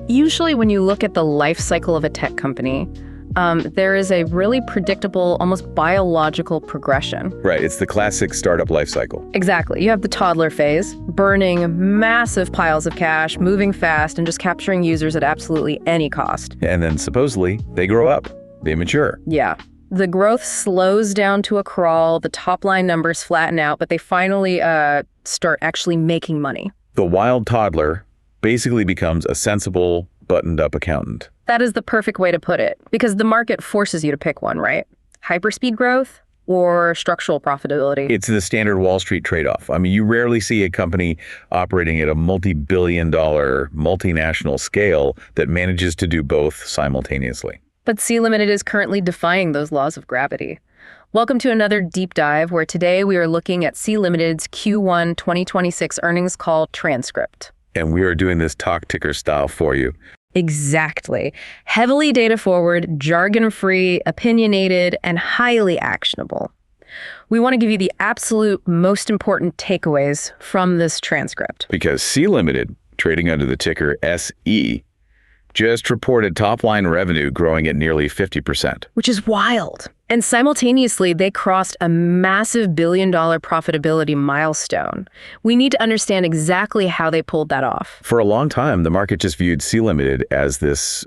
Usually when you look at the life cycle of a tech company, there is a really predictable, almost biological progression. Right, it's the classic startup life cycle. Exactly. You have the toddler phase, burning massive piles of cash, moving fast, and just capturing users at absolutely any cost. And then supposedly, they grow up, they mature. Yeah. The growth slows down to a crawl, the top line numbers flatten out, but they finally start actually making money. The wild toddler basically becomes a sensible, buttoned-up accountant. That is the perfect way to put it, because the market forces you to pick one, right? Hyperspeed growth or structural profitability? It's the standard Wall Street trade-off. I mean, you rarely see a company operating at a multi-billion-dollar, multinational scale that manages to do both simultaneously. But Sea Limited is currently defying those laws of gravity. Welcome to another deep dive, where today we are looking at Sea Limited's Q1 2026 earnings call transcript. And we are doing this talk ticker style for you. Exactly. Heavily data forward, jargon-free, opinionated, and highly actionable. We want to give you the absolute most important takeaways from this transcript. Because Sea Limited, trading under the ticker SE, just reported top-line revenue growing at nearly 50%. Which is wild. And simultaneously, they crossed a massive billion-dollar profitability milestone. We need to understand exactly how they pulled that off. For a long time, the market just viewed Sea Limited as this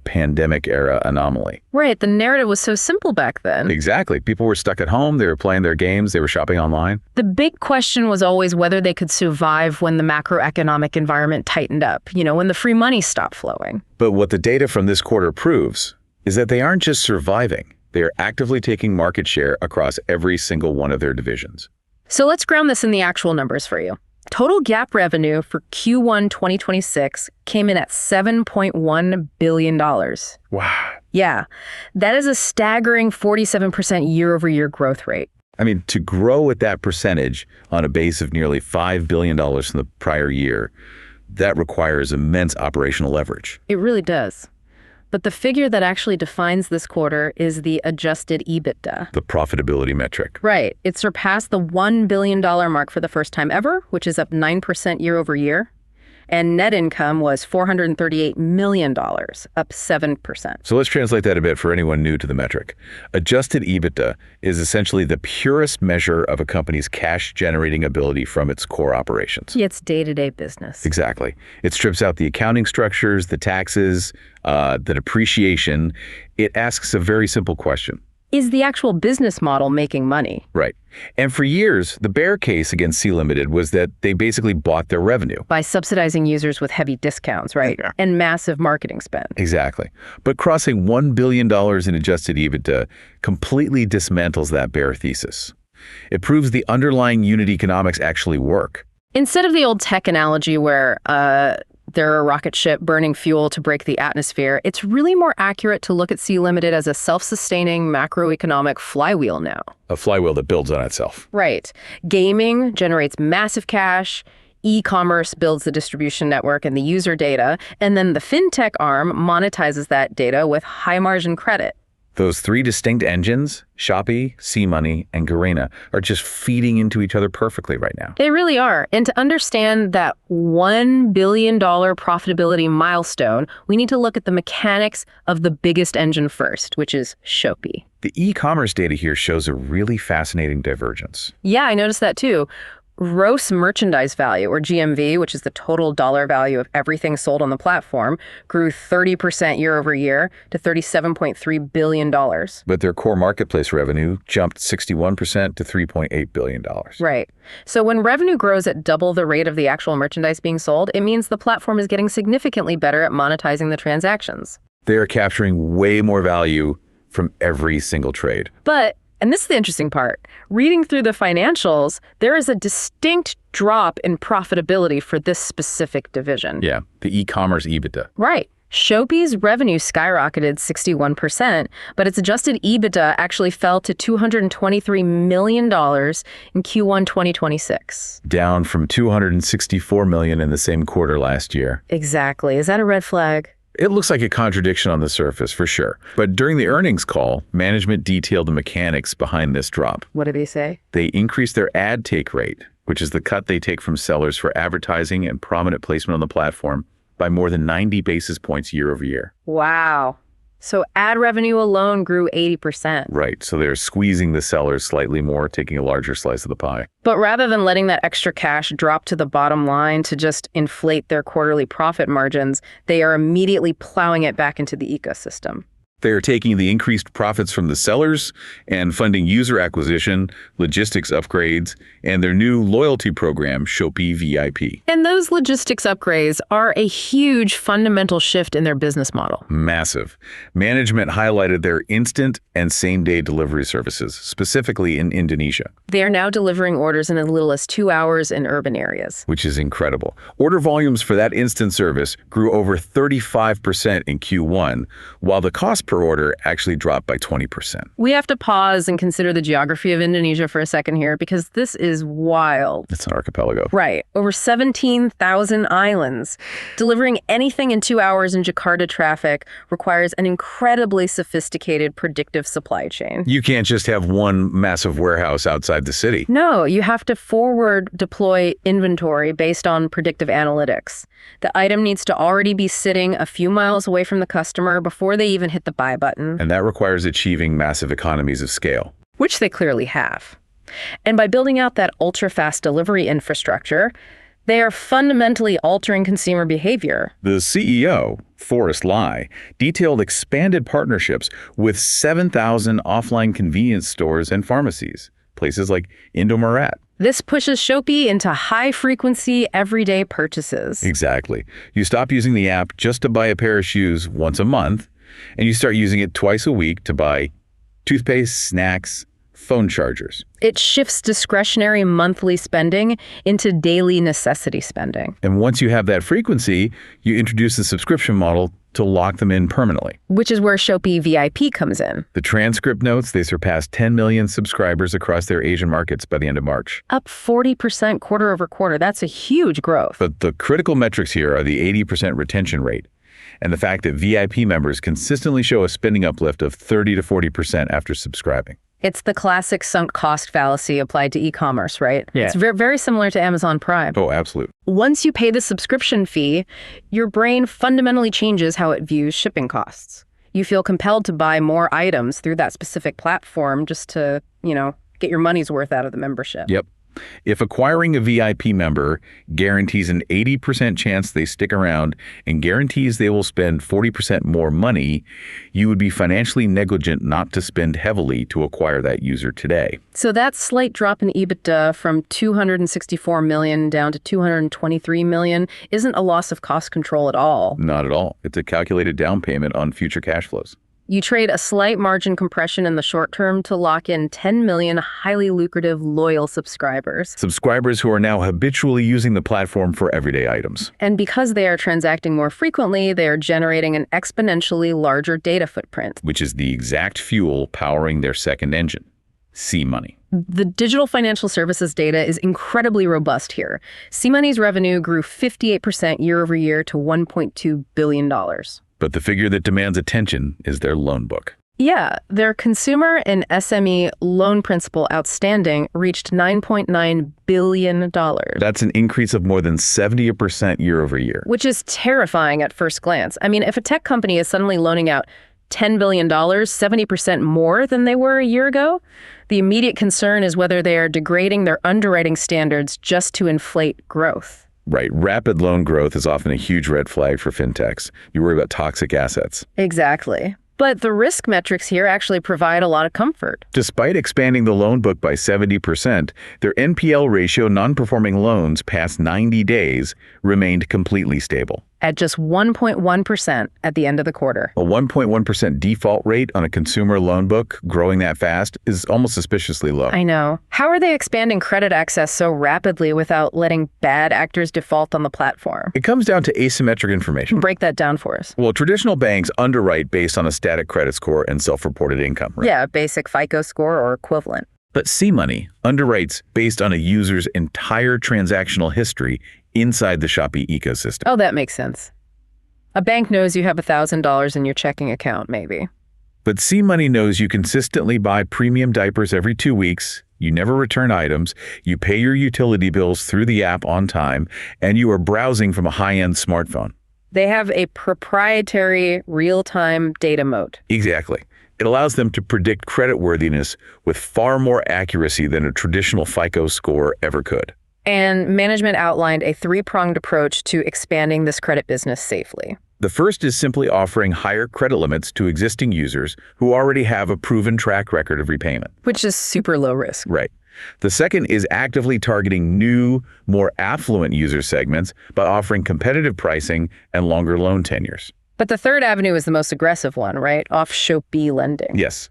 pandemic-era anomaly. Right, the narrative was so simple back then. Exactly. People were stuck at home, they were playing their games, they were shopping online. The big question was always whether they could survive when the macroeconomic environment tightened up, when the free money stopped flowing. But what the data from this quarter proves is that they aren't just surviving. They are actively taking market share across every single one of their divisions. So let's ground this in the actual numbers for you. Total GAAP revenue for Q1 2026 came in at $7.1 billion. Wow. Yeah, that is a staggering 47% year-over-year growth rate. I mean, to grow at that percentage on a base of nearly $5 billion from the prior year, that requires immense operational leverage. It really does. But the figure that actually defines this quarter is the adjusted EBITDA. The profitability metric. Right. It surpassed the $1 billion mark for the first time ever, which is up 9% year over year. And net income was $438 million, up 7%. So let's translate that a bit for anyone new to the metric. Adjusted EBITDA is essentially the purest measure of a company's cash-generating ability from its core operations. Yeah, it's day-to-day business. Exactly. It strips out the accounting structures, the taxes, the depreciation. It asks a very simple question. Is the actual business model making money? Right. And for years, the bear case against Sea Limited was that they basically bought their revenue. By subsidizing users with heavy discounts, right? Yeah. And massive marketing spend. Exactly. But crossing $1 billion in adjusted EBITDA completely dismantles that bear thesis. It proves the underlying unit economics actually work. Instead of the old tech analogy where they're a rocket ship burning fuel to break the atmosphere, it's really more accurate to look at Sea Limited as a self-sustaining macroeconomic flywheel now. A flywheel that builds on itself. Right. Gaming generates massive cash, e-commerce builds the distribution network and the user data, and then the fintech arm monetizes that data with high-margin credit. Those three distinct engines, Shopee, SeaMoney, and Garena, are just feeding into each other perfectly right now. They really are. And to understand that $1 billion profitability milestone, we need to look at the mechanics of the biggest engine first, which is Shopee. The e-commerce data here shows a really fascinating divergence. Yeah, I noticed that too. Gross merchandise value, or GMV, which is the total dollar value of everything sold on the platform, grew 30% year over year to $37.3 billion. But their core marketplace revenue jumped 61% to $3.8 billion. Right. So when revenue grows at double the rate of the actual merchandise being sold, it means the platform is getting significantly better at monetizing the transactions. They are capturing way more value from every single trade. But and this is the interesting part. Reading through the financials, there is a distinct drop in profitability for this specific division. Yeah, the e-commerce EBITDA. Right. Shopee's revenue skyrocketed 61%, but its adjusted EBITDA actually fell to $223 million in Q1 2026. Down from $264 million in the same quarter last year. Exactly. Is that a red flag? It looks like a contradiction on the surface, for sure. But during the earnings call, management detailed the mechanics behind this drop. What did they say? They increased their ad take rate, which is the cut they take from sellers for advertising and prominent placement on the platform, by more than 90 basis points year over year. Wow. So ad revenue alone grew 80%. Right, so they're squeezing the sellers slightly more, taking a larger slice of the pie. But rather than letting that extra cash drop to the bottom line to just inflate their quarterly profit margins, they are immediately plowing it back into the ecosystem. They are taking the increased profits from the sellers and funding user acquisition, logistics upgrades, and their new loyalty program, Shopee VIP. And those logistics upgrades are a huge fundamental shift in their business model. Massive. Management highlighted their instant and same-day delivery services, specifically in Indonesia. They are now delivering orders in as little as 2 hours in urban areas. Which is incredible. Order volumes for that instant service grew over 35% in Q1, while the cost per order actually dropped by 20%. We have to pause and consider the geography of Indonesia for a second here, because this is wild. It's an archipelago. Right. Over 17,000 islands. Delivering anything in 2 hours in Jakarta traffic requires an incredibly sophisticated predictive supply chain. You can't just have one massive warehouse outside the city. No, you have to forward deploy inventory based on predictive analytics. The item needs to already be sitting a few miles away from the customer before they even hit the buy button. And that requires achieving massive economies of scale. Which they clearly have. And by building out that ultra-fast delivery infrastructure, they are fundamentally altering consumer behavior. The CEO, Forrest Lai, detailed expanded partnerships with 7,000 offline convenience stores and pharmacies, places like Indomaret. This pushes Shopee into high-frequency, everyday purchases. Exactly. You stop using the app just to buy a pair of shoes once a month, and you start using it twice a week to buy toothpaste, snacks, phone chargers. It shifts discretionary monthly spending into daily necessity spending. And once you have that frequency, you introduce the subscription model to lock them in permanently. Which is where Shopee VIP comes in. The transcript notes they surpassed 10 million subscribers across their Asian markets by the end of March. Up 40% quarter over quarter. That's a huge growth. But the critical metrics here are the 80% retention rate and the fact that VIP members consistently show a spending uplift of 30 to 40% after subscribing. It's the classic sunk cost fallacy applied to e-commerce, right? Yeah. It's very similar to Amazon Prime. Oh, absolutely. Once you pay the subscription fee, your brain fundamentally changes how it views shipping costs. You feel compelled to buy more items through that specific platform just to, get your money's worth out of the membership. Yep. If acquiring a VIP member guarantees an 80% chance they stick around and guarantees they will spend 40% more money, you would be financially negligent not to spend heavily to acquire that user today. So that slight drop in EBITDA from $264 million down to $223 million isn't a loss of cost control at all. Not at all. It's a calculated down payment on future cash flows. You trade a slight margin compression in the short term to lock in 10 million highly lucrative, loyal subscribers. Subscribers who are now habitually using the platform for everyday items. And because they are transacting more frequently, they are generating an exponentially larger data footprint. Which is the exact fuel powering their second engine, C-Money. The digital financial services data is incredibly robust here. C-Money's revenue grew 58% year over year to $1.2 billion. But the figure that demands attention is their loan book. Yeah, their consumer and SME loan principal outstanding reached $9.9 billion. That's an increase of more than 70% year over year. Which is terrifying at first glance. I mean, if a tech company is suddenly loaning out $10 billion, 70% more than they were a year ago, the immediate concern is whether they are degrading their underwriting standards just to inflate growth. Right. Rapid loan growth is often a huge red flag for fintechs. You worry about toxic assets. Exactly. But the risk metrics here actually provide a lot of comfort. Despite expanding the loan book by 70%, their NPL ratio, non-performing loans past 90 days, remained completely stable. At just 1.1% at the end of the quarter. A 1.1% default rate on a consumer loan book growing that fast is almost suspiciously low. I know. How are they expanding credit access so rapidly without letting bad actors default on the platform? It comes down to asymmetric information. Break that down for us. Well, traditional banks underwrite based on a static credit score and self-reported income, right? Yeah, basic FICO score or equivalent. But C-Money underwrites based on a user's entire transactional history inside the Shopee ecosystem. Oh, that makes sense. A bank knows you have $1,000 in your checking account, maybe. But C-Money knows you consistently buy premium diapers every 2 weeks, you never return items, you pay your utility bills through the app on time, and you are browsing from a high-end smartphone. They have a proprietary real-time data moat. Exactly. It allows them to predict creditworthiness with far more accuracy than a traditional FICO score ever could. And management outlined a three-pronged approach to expanding this credit business safely. The first is simply offering higher credit limits to existing users who already have a proven track record of repayment. Which is super low risk. Right. The second is actively targeting new, more affluent user segments by offering competitive pricing and longer loan tenures. But the third avenue is the most aggressive one, right? Off Shopee lending. Yes.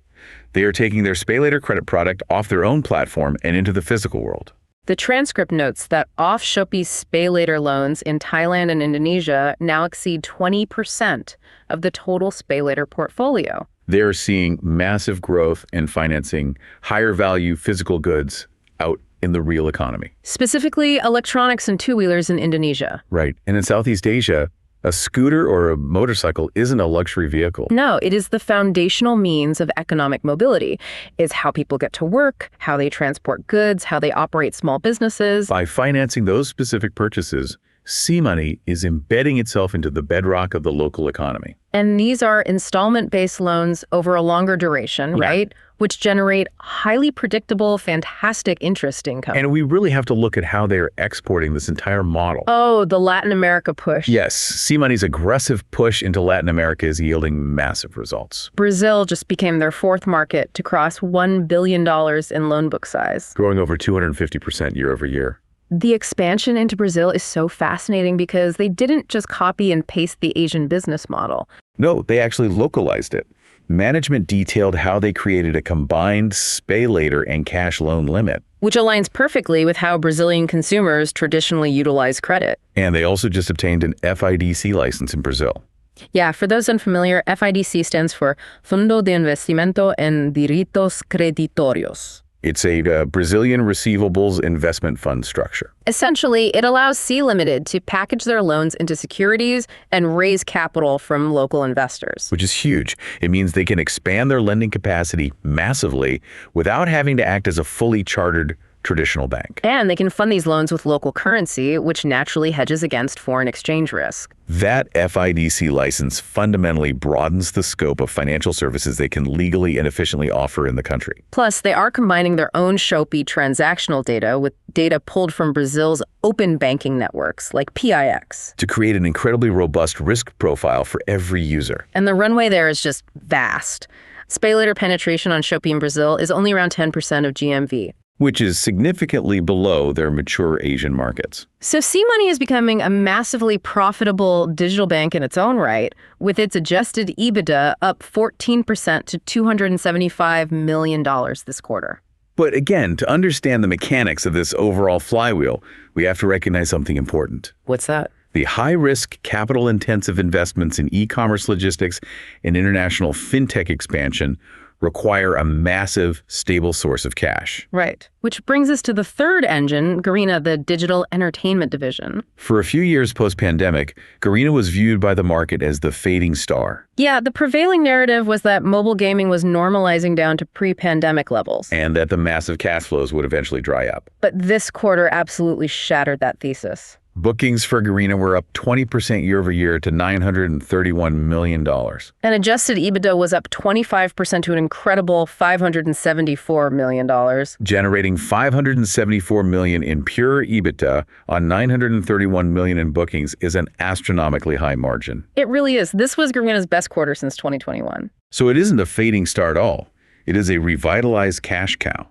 They are taking their SpayLater credit product off their own platform and into the physical world. The transcript notes that off Shopee's SpayLater loans in Thailand and Indonesia now exceed 20% of the total SpayLater portfolio. They're seeing massive growth in financing higher value physical goods out in the real economy. Specifically, electronics and two-wheelers in Indonesia. Right. And in Southeast Asia, a scooter or a motorcycle isn't a luxury vehicle. No, it is the foundational means of economic mobility. It's how people get to work, how they transport goods, how they operate small businesses. By financing those specific purchases, C-Money is embedding itself into the bedrock of the local economy. And these are installment-based loans over a longer duration, right? Which generate highly predictable, fantastic interest income. And we really have to look at how they're exporting this entire model. Oh, the Latin America push. Yes, C-Money's aggressive push into Latin America is yielding massive results. Brazil just became their fourth market to cross $1 billion in loan book size. Growing over 250% year over year. The expansion into Brazil is so fascinating because they didn't just copy and paste the Asian business model. No, they actually localized it. Management detailed how they created a combined SpayLater and cash loan limit. Which aligns perfectly with how Brazilian consumers traditionally utilize credit. And they also just obtained an FIDC license in Brazil. Yeah, for those unfamiliar, FIDC stands for Fundo de Investimento en Direitos Creditórios. It's a Brazilian receivables investment fund structure. Essentially, it allows C Limited to package their loans into securities and raise capital from local investors. Which is huge. It means they can expand their lending capacity massively without having to act as a fully chartered traditional bank. And they can fund these loans with local currency, which naturally hedges against foreign exchange risk. That FIDC license fundamentally broadens the scope of financial services they can legally and efficiently offer in the country. Plus, they are combining their own Shopee transactional data with data pulled from Brazil's open banking networks, like PIX. To create an incredibly robust risk profile for every user. And the runway there is just vast. SpayLater penetration on Shopee in Brazil is only around 10% of GMV. Which is significantly below their mature Asian markets. So C-Money is becoming a massively profitable digital bank in its own right, with its adjusted EBITDA up 14% to $275 million this quarter. But again, to understand the mechanics of this overall flywheel, we have to recognize something important. What's that? The high-risk, capital-intensive investments in e-commerce logistics and international fintech expansion require a massive, stable source of cash. Right. Which brings us to the third engine, Garena, the digital entertainment division. For a few years post-pandemic, Garena was viewed by the market as the fading star. Yeah, the prevailing narrative was that mobile gaming was normalizing down to pre-pandemic levels. And that the massive cash flows would eventually dry up. But this quarter absolutely shattered that thesis. Bookings for Garena were up 20% year over year to $931 million. And adjusted EBITDA was up 25% to an incredible $574 million. Generating $574 million in pure EBITDA on $931 million in bookings is an astronomically high margin. It really is. This was Garena's best quarter since 2021. So it isn't a fading star at all. It is a revitalized cash cow.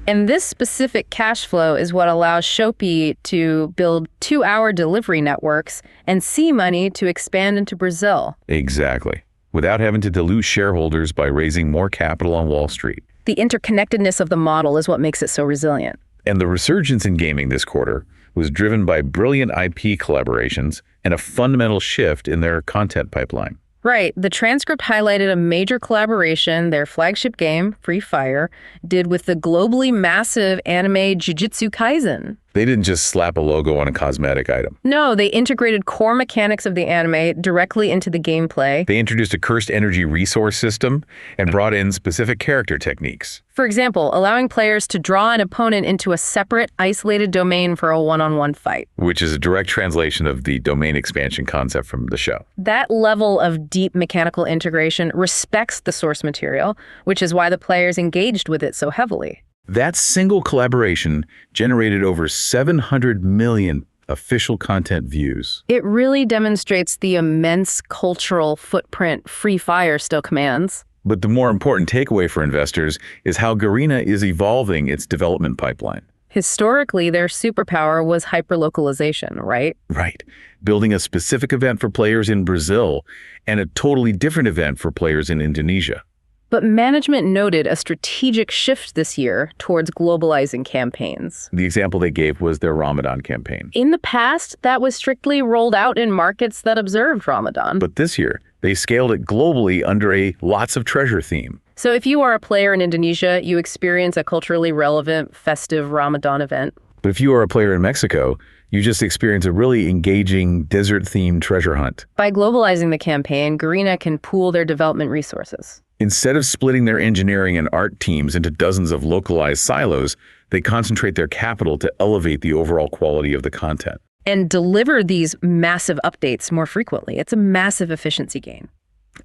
And this specific cash flow is what allows Shopee to build 2-hour delivery networks and C-Money to expand into Brazil. Exactly. Without having to dilute shareholders by raising more capital on Wall Street. The interconnectedness of the model is what makes it so resilient. And the resurgence in gaming this quarter was driven by brilliant IP collaborations and a fundamental shift in their content pipeline. Right. The transcript highlighted a major collaboration their flagship game, Free Fire, did with the globally massive anime Jujutsu Kaisen. They didn't just slap a logo on a cosmetic item. No, they integrated core mechanics of the anime directly into the gameplay. They introduced a cursed energy resource system and brought in specific character techniques. For example, allowing players to draw an opponent into a separate, isolated domain for a one-on-one fight. Which is a direct translation of the domain expansion concept from the show. That level of deep mechanical integration respects the source material, which is why the players engaged with it so heavily. That single collaboration generated over 700 million official content views. It really demonstrates the immense cultural footprint Free Fire still commands. But the more important takeaway for investors is how Garena is evolving its development pipeline. Historically, their superpower was hyperlocalization, right? Right. Building a specific event for players in Brazil and a totally different event for players in Indonesia. But management noted a strategic shift this year towards globalizing campaigns. The example they gave was their Ramadan campaign. In the past, that was strictly rolled out in markets that observed Ramadan. But this year, they scaled it globally under a lots of treasure theme. So if you are a player in Indonesia, you experience a culturally relevant, festive Ramadan event. But if you are a player in Mexico, you just experience a really engaging desert-themed treasure hunt. By globalizing the campaign, Garena can pool their development resources. Instead of splitting their engineering and art teams into dozens of localized silos, they concentrate their capital to elevate the overall quality of the content. And deliver these massive updates more frequently. It's a massive efficiency gain.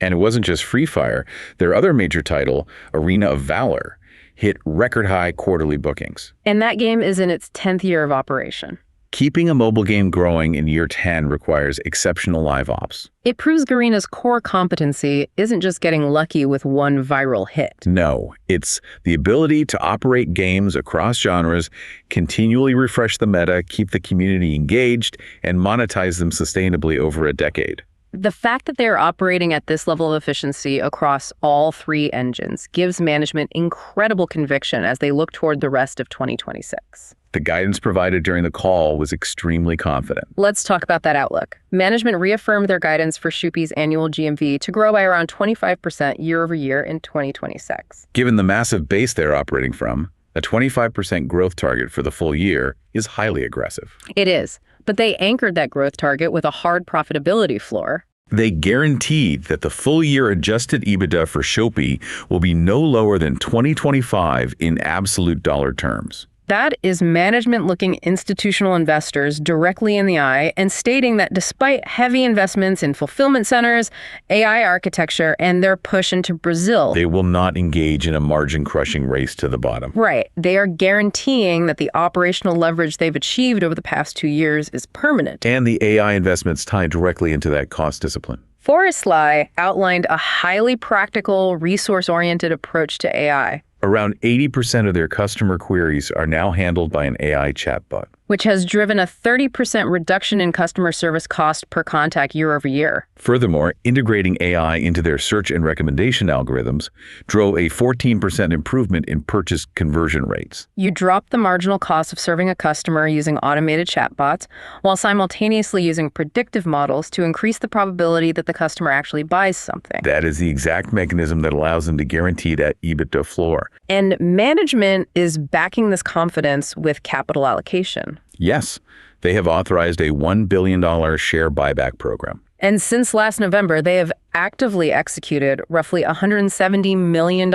And it wasn't just Free Fire. Their other major title, Arena of Valor, hit record-high quarterly bookings. And that game is in its 10th year of operation. Keeping a mobile game growing in year 10 requires exceptional live ops. It proves Garena's core competency isn't just getting lucky with one viral hit. No, it's the ability to operate games across genres, continually refresh the meta, keep the community engaged, and monetize them sustainably over a decade. The fact that they are operating at this level of efficiency across all three engines gives management incredible conviction as they look toward the rest of 2026. The guidance provided during the call was extremely confident. Let's talk about that outlook. Management reaffirmed their guidance for Shupee's annual GMV to grow by around 25% year over year in 2026. Given the massive base they're operating from, a 25% growth target for the full year is highly aggressive. It is, but they anchored that growth target with a hard profitability floor. They guaranteed that the full-year adjusted EBITDA for Shopee will be no lower than 2025 in absolute dollar terms. That is management looking institutional investors directly in the eye and stating that despite heavy investments in fulfillment centers, AI architecture, and their push into Brazil, they will not engage in a margin-crushing race to the bottom. Right. They are guaranteeing that the operational leverage they've achieved over the past 2 years is permanent. And the AI investments tie directly into that cost discipline. Forrest Lai outlined a highly practical, resource-oriented approach to AI. Around 80% of their customer queries are now handled by an AI chatbot, which has driven a 30% reduction in customer service cost per contact year over year. Furthermore, integrating AI into their search and recommendation algorithms drove a 14% improvement in purchase conversion rates. You drop the marginal cost of serving a customer using automated chatbots while simultaneously using predictive models to increase the probability that the customer actually buys something. That is the exact mechanism that allows them to guarantee that EBITDA floor. And management is backing this confidence with capital allocation. Yes, they have authorized a $1 billion share buyback program. And since last November, they have actively executed roughly $170 million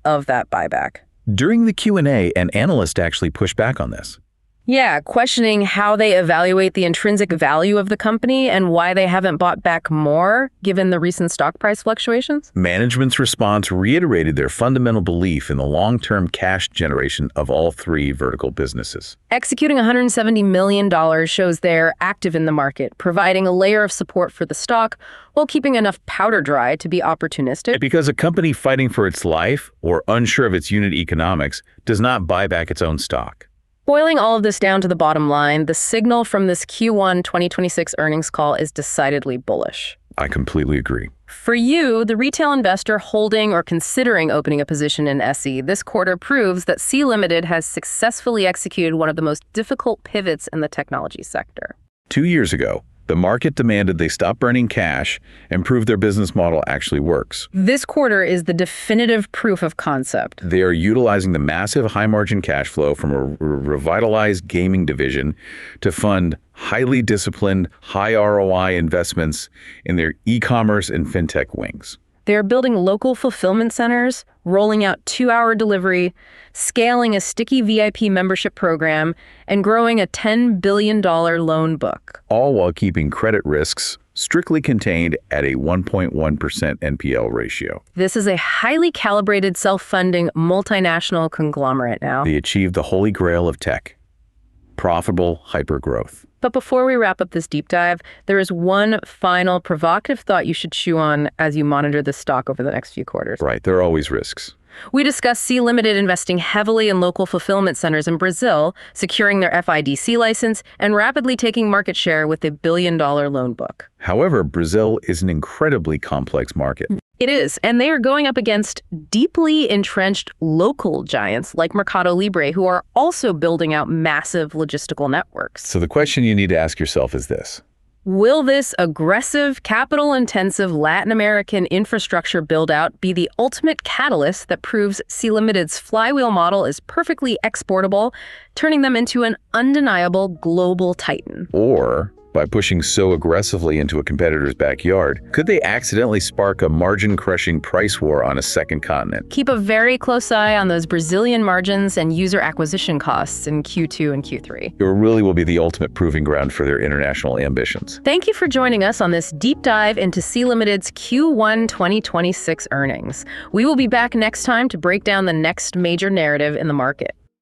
of that buyback. During the Q&A, an analyst actually pushed back on this. Yeah, questioning how they evaluate the intrinsic value of the company and why they haven't bought back more, given the recent stock price fluctuations. Management's response reiterated their fundamental belief in the long-term cash generation of all three vertical businesses. Executing $170 million shows they're active in the market, providing a layer of support for the stock while keeping enough powder dry to be opportunistic. Because a company fighting for its life or unsure of its unit economics does not buy back its own stock. Boiling all of this down to the bottom line, the signal from this Q1 2026 earnings call is decidedly bullish. I completely agree. For you, the retail investor holding or considering opening a position in SE, this quarter proves that Sea Limited has successfully executed one of the most difficult pivots in the technology sector. 2 years ago, The market demanded they stop burning cash and prove their business model actually works. This quarter is the definitive proof of concept. They are utilizing the massive high-margin cash flow from a revitalized gaming division to fund highly disciplined, high ROI investments in their e-commerce and fintech wings. They're building local fulfillment centers, rolling out 2-hour delivery, scaling a sticky VIP membership program, and growing a $10 billion loan book. All while keeping credit risks strictly contained at a 1.1% NPL ratio. This is a highly calibrated, self-funding, multinational conglomerate now. They achieved the holy grail of tech: profitable hypergrowth. But before we wrap up this deep dive, there is one final provocative thought you should chew on as you monitor the stock over the next few quarters. Right, there are always risks. We discussed C Limited investing heavily in local fulfillment centers in Brazil, securing their FIDC license, and rapidly taking market share with a $1 billion loan book. However, Brazil is an incredibly complex market. It is, and they are going up against deeply entrenched local giants like Mercado Libre, who are also building out massive logistical networks. So the question you need to ask yourself is this: will this aggressive, capital-intensive Latin American infrastructure build-out be the ultimate catalyst that proves C Limited's flywheel model is perfectly exportable, turning them into an undeniable global titan? Or, by pushing so aggressively into a competitor's backyard, could they accidentally spark a margin-crushing price war on a second continent? Keep a very close eye on those Brazilian margins and user acquisition costs in Q2 and Q3. It really will be the ultimate proving ground for their international ambitions. Thank you for joining us on this deep dive into C Limited's Q1 2026 earnings. We will be back next time to break down the next major narrative in the market.